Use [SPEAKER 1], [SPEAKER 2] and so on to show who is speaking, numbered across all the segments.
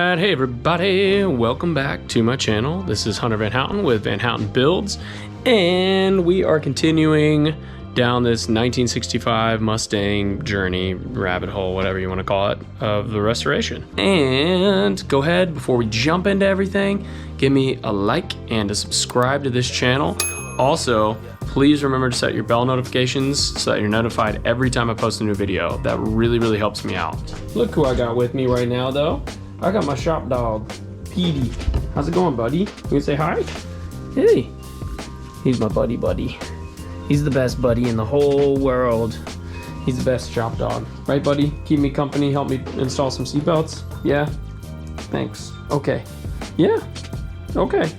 [SPEAKER 1] Alright, hey everybody, welcome back to my channel. This is Hunter Van Houten with Van Houten Builds, and we are continuing down this 1965 Mustang journey, rabbit hole, whatever you want to call it, of the restoration. And go ahead, before we jump into everything, give me a like and a subscribe to this channel. Also, please remember to set your bell notifications so that you're notified every time I post a new video. That really helps me out. Look who I got with me right now though. I got my shop dog, Petey. How's it going, buddy? You can say hi? Hey. He's my buddy. He's the best buddy in the whole world. He's the best shop dog. Right, buddy? Keep me company, help me install some seatbelts? Yeah? Thanks. Okay. Yeah? Okay.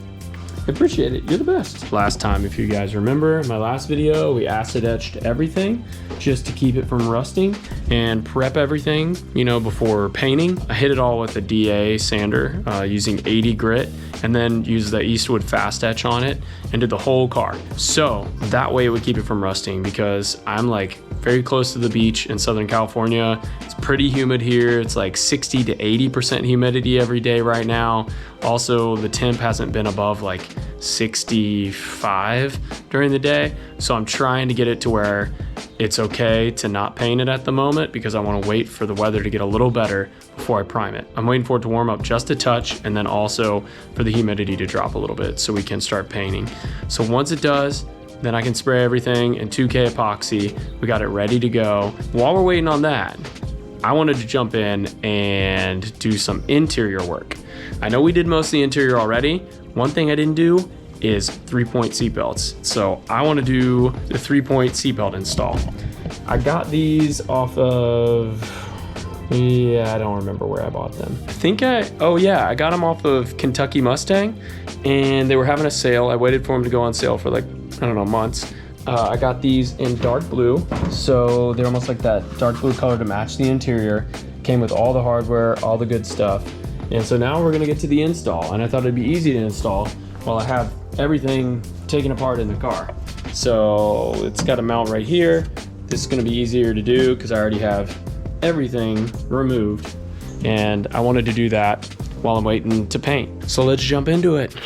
[SPEAKER 1] I appreciate it. You're the best. Last time, if you guys remember, my last video, we acid etched everything just to keep it from rusting and prep everything, you know, before painting. I hit it all with a DA sander using 80 grit, and then used the Eastwood fast etch on it and did the whole car. So that way it would keep it from rusting, because I'm like very close to the beach in Southern California. It's pretty humid here. It's like 60 to 80% humidity every day right now. Also, the temp hasn't been above like 65 during the day. So I'm trying to get it to where it's okay to not paint it at the moment, because I want to wait for the weather to get a little better before I prime it. I'm waiting for it to warm up just a touch, and then also for the humidity to drop a little bit so we can start painting. So once it does, then I can spray everything in 2K epoxy. We got it ready to go. While we're waiting on that, I wanted to jump in and do some interior work. I know we did most of the interior already. One thing I didn't do is 3-point seatbelts. So I want to do the 3-point seatbelt install. I got these off of, I don't remember where I bought them. I got them off of Kentucky Mustang, and they were having a sale. I waited for them to go on sale for like, I don't know, months. I got these in dark blue, so they're almost like that dark blue color to match the interior. Came with all the hardware, all the good stuff. And so now we're gonna get to the install, and I thought it'd be easy to install while I have everything taken apart in the car. So it's got a mount right here. This is gonna be easier to do because I already have everything removed, and I wanted to do that while I'm waiting to paint. So let's jump into it.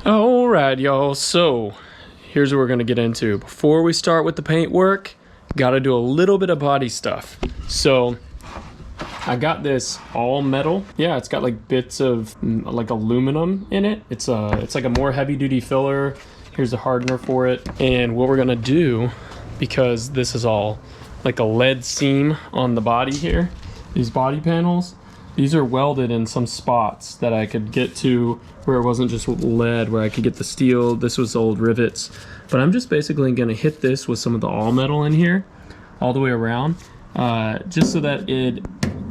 [SPEAKER 1] Alright y'all, so here's what we're going to get into. Before we start with the paint work, got to do a little bit of body stuff. So I got this all metal. Yeah, it's got like bits of like aluminum in it. It's like a more heavy duty filler. Here's a hardener for it. And what we're gonna do, because this is all like a lead seam on the body here, these body panels, these are welded in some spots that I could get to where it wasn't just lead, where I could get the steel. This was old rivets. But I'm just basically gonna hit this with some of the all metal in here, all the way around, just so that it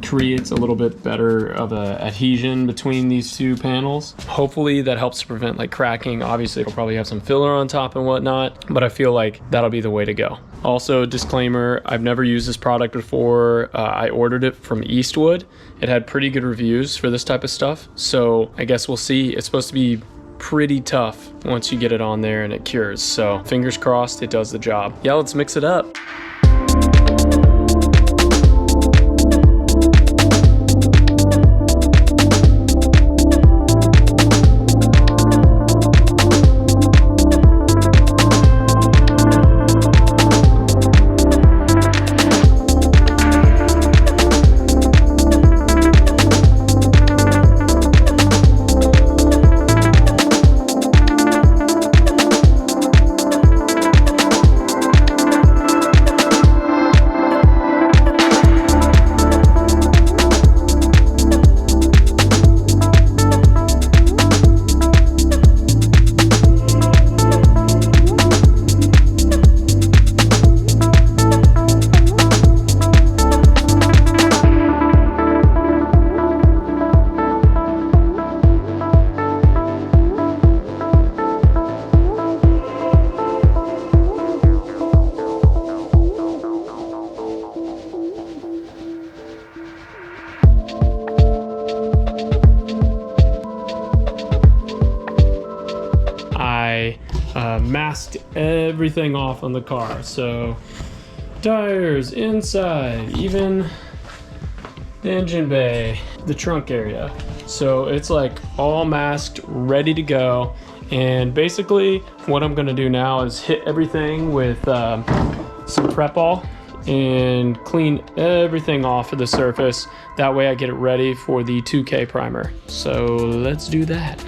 [SPEAKER 1] creates a little bit better of a adhesion between these two panels. Hopefully that helps to prevent like cracking. Obviously it'll probably have some filler on top and whatnot, but I feel like that'll be the way to go. Also, disclaimer, I've never used this product before. I ordered it from Eastwood. It had pretty good reviews for this type of stuff, so I guess we'll see. It's supposed to be pretty tough once you get it on there and it cures, so fingers crossed it does the job. Yeah, let's mix it up. Masked everything off on the car, so tires inside, even the engine bay, the trunk area, so it's like all masked, ready to go. And basically what I'm gonna do now is hit everything with some prep all and clean everything off of the surface. That way I get it ready for the 2K primer, so let's do that.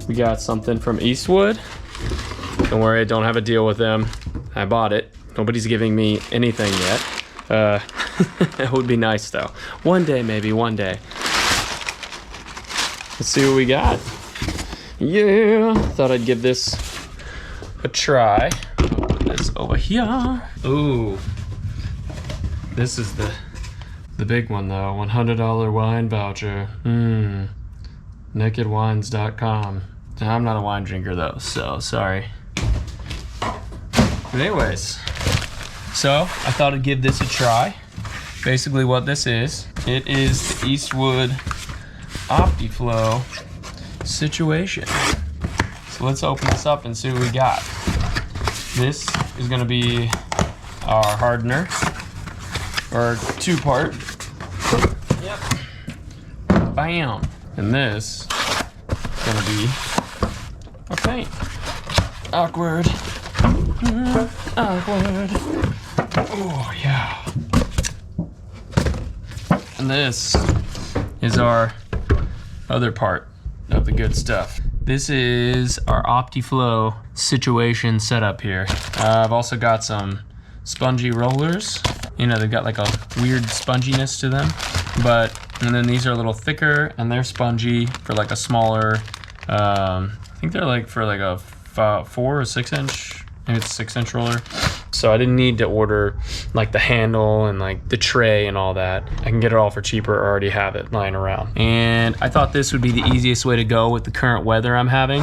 [SPEAKER 1] We got something from Eastwood. Don't worry, I don't have a deal with them. I bought it. Nobody's giving me anything yet. It would be nice though. One day, maybe one day. Let's see what we got. Yeah, thought I'd give this a try. Put this over here. Ooh, this is the big one though. $100 wine voucher. Nakedwines.com. I'm not a wine drinker though, so sorry. But anyways, so I thought I'd give this a try. Basically what this is, it is the Eastwood Optiflow situation. So let's open this up and see what we got. This is gonna be our hardener, or two-part. Yep. Bam. And this is gonna be our paint. Awkward. Awkward. Oh yeah. And this is our other part of the good stuff. This is our Optiflow situation setup here. I've also got some spongy rollers. You know, they've got like a weird sponginess to them, and then these are a little thicker and they're spongy for like a smaller, I think they're like for like a 4 or 6 inch, maybe it's a 6-inch roller. So I didn't need to order like the handle and like the tray and all that. I can get it all for cheaper or already have it lying around. And I thought this would be the easiest way to go with the current weather I'm having.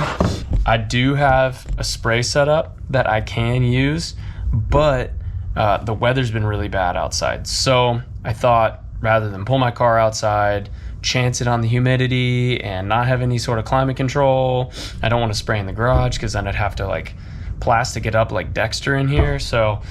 [SPEAKER 1] I do have a spray setup that I can use, but the weather's been really bad outside. So I thought, rather than pull my car outside, chance it on the humidity and not have any sort of climate control, I don't want to spray in the garage because then I'd have to like plastic it up like Dexter in here. So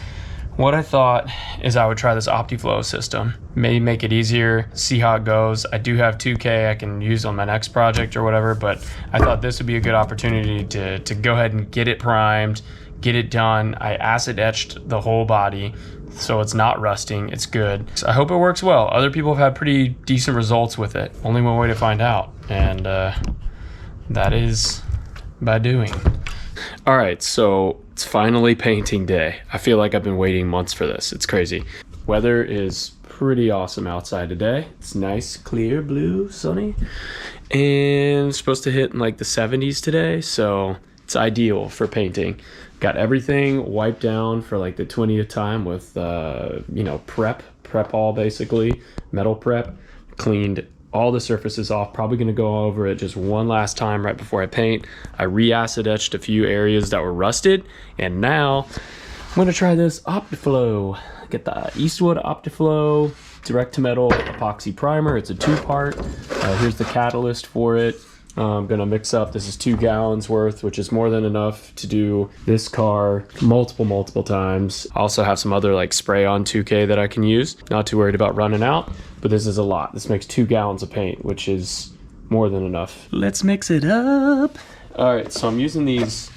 [SPEAKER 1] what I thought is I would try this Optiflow system. Maybe make it easier, see how it goes. I do have 2K I can use on my next project or whatever, but I thought this would be a good opportunity to go ahead and get it primed, get it done. I acid etched the whole body, so it's not rusting, it's good. So I hope it works well. Other people have had pretty decent results with it. Only one way to find out, and that is by doing. All right, so it's finally painting day. I feel like I've been waiting months for this. It's crazy. Weather is pretty awesome outside today. It's nice, clear, blue, sunny. And it's supposed to hit in like the 70s today, so it's ideal for painting. Got everything wiped down for like the 20th time with, prep all basically, metal prep. Cleaned all the surfaces off. Probably going to go over it just one last time right before I paint. I re-acid etched a few areas that were rusted, and now I'm going to try this Optiflow. Get the Eastwood Optiflow direct to metal epoxy primer. It's a 2-part. Here's the catalyst for it. I'm gonna mix up, this is 2 gallons worth, which is more than enough to do this car multiple times. I also have some other like spray on 2K that I can use. Not too worried about running out, but this is a lot. This makes 2 gallons of paint, which is more than enough. Let's mix it up. All right, so I'm using these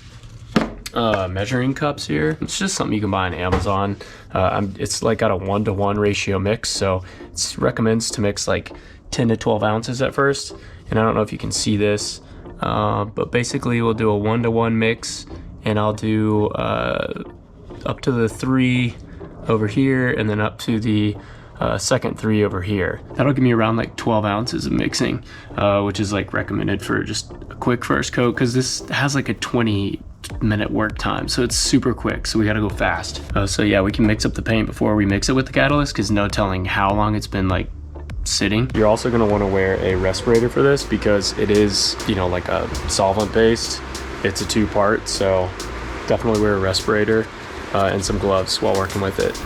[SPEAKER 1] measuring cups here. It's just something you can buy on Amazon. It's like got a 1-to-1 ratio mix, so it recommends to mix like 10 to 12 ounces at first. And I don't know if you can see this, but basically we'll do a 1-to-1 mix, and I'll do up to the 3 over here, and then up to the second 3 over here. That'll give me around like 12 ounces of mixing, which is like recommended for just a quick first coat, because this has like a 20-minute work time, so it's super quick, so we gotta go fast. So yeah, we can mix up the paint before we mix it with the catalyst, because no telling how long it's been like sitting. You're also going to want to wear a respirator for this, because it is, like a solvent based. It's a 2-part, so definitely wear a respirator and some gloves while working with it.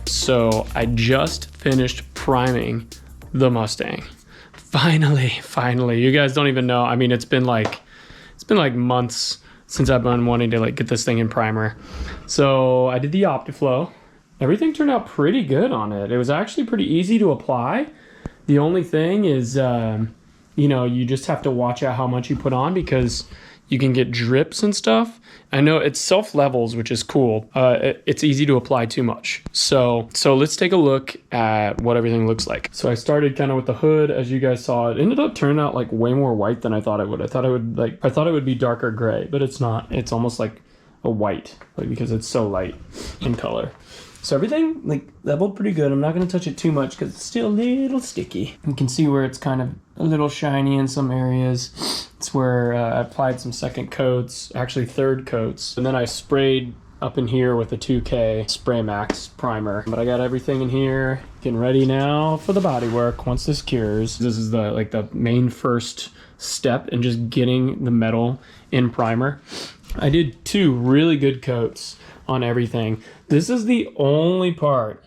[SPEAKER 1] So I just finished priming the Mustang. Finally. You guys don't even know. I mean, it's been like months since I've been wanting to like get this thing in primer. So I did the Optiflow. Everything turned out pretty good on it. It was actually pretty easy to apply. The only thing is, you just have to watch out how much you put on, because you can get drips and stuff. I know it's self-levels, which is cool. It's easy to apply too much. So let's take a look at what everything looks like. So I started kind of with the hood, as you guys saw. It ended up turning out like way more white than I thought it would. I thought it would be darker gray, but it's not. It's almost like a white, like, because it's so light in color. So everything like leveled pretty good. I'm not going to touch it too much because it's still a little sticky. You can see where it's kind of a little shiny in some areas. It's where I applied some second coats, actually third coats. And then I sprayed up in here with a 2K Spray Max primer. But I got everything in here, getting ready now for the body work once this cures. This is the main first step in just getting the metal in primer. I did 2 really good coats on everything. This is the only part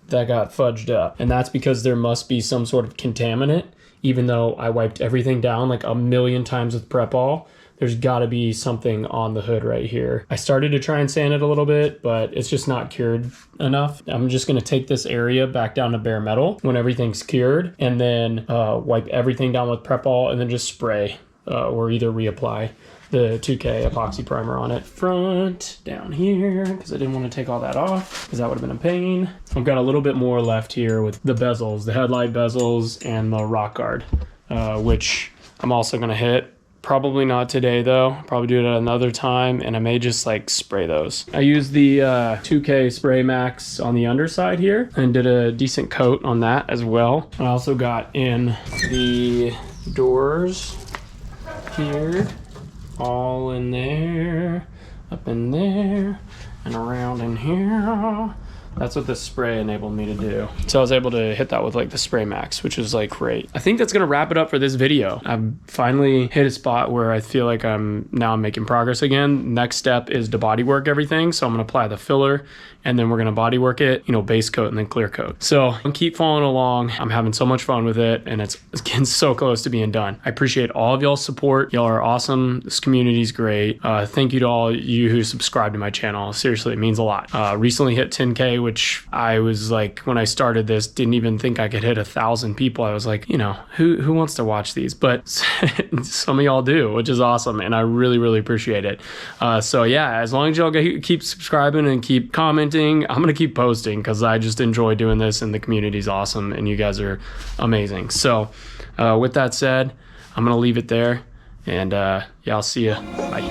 [SPEAKER 1] that got fudged up, and that's because there must be some sort of contaminant. Even though I wiped everything down like a million times with Prep All, there's got to be something on the hood right here. I started to try and sand it a little bit, but it's just not cured enough. I'm just going to take this area back down to bare metal when everything's cured, and then wipe everything down with Prep All, and then just spray or either reapply the 2K epoxy primer on it. Front down here, because I didn't want to take all that off because that would have been a pain. I've got a little bit more left here with the bezels, the headlight bezels and the rock guard, which I'm also going to hit. Probably not today though, probably do it at another time, and I may just like spray those. I used the 2K Spray Max on the underside here and did a decent coat on that as well. I also got in the doors here, all in there, up in there, and around in here. That's what this spray enabled me to do. So I was able to hit that with like the Spray Max, which is like great. I think that's gonna wrap it up for this video. I've finally hit a spot where I feel like I'm making progress again. Next step is to body work everything. So I'm gonna apply the filler, and then we're gonna body work it, base coat and then clear coat. So keep following along. I'm having so much fun with it, and it's getting so close to being done. I appreciate all of y'all's support. Y'all are awesome. This community is great. Thank you to all you who subscribe to my channel. Seriously, it means a lot. Recently hit 10K, which I was like, when I started this, didn't even think I could hit 1,000 people. I was like, who wants to watch these? But some of y'all do, which is awesome, and I really, really appreciate it. So yeah, as long as y'all keep subscribing and keep commenting, I'm gonna keep posting because I just enjoy doing this, and the community's awesome, and you guys are amazing. So with that said, I'm gonna leave it there, and yeah, I'll see you. Bye.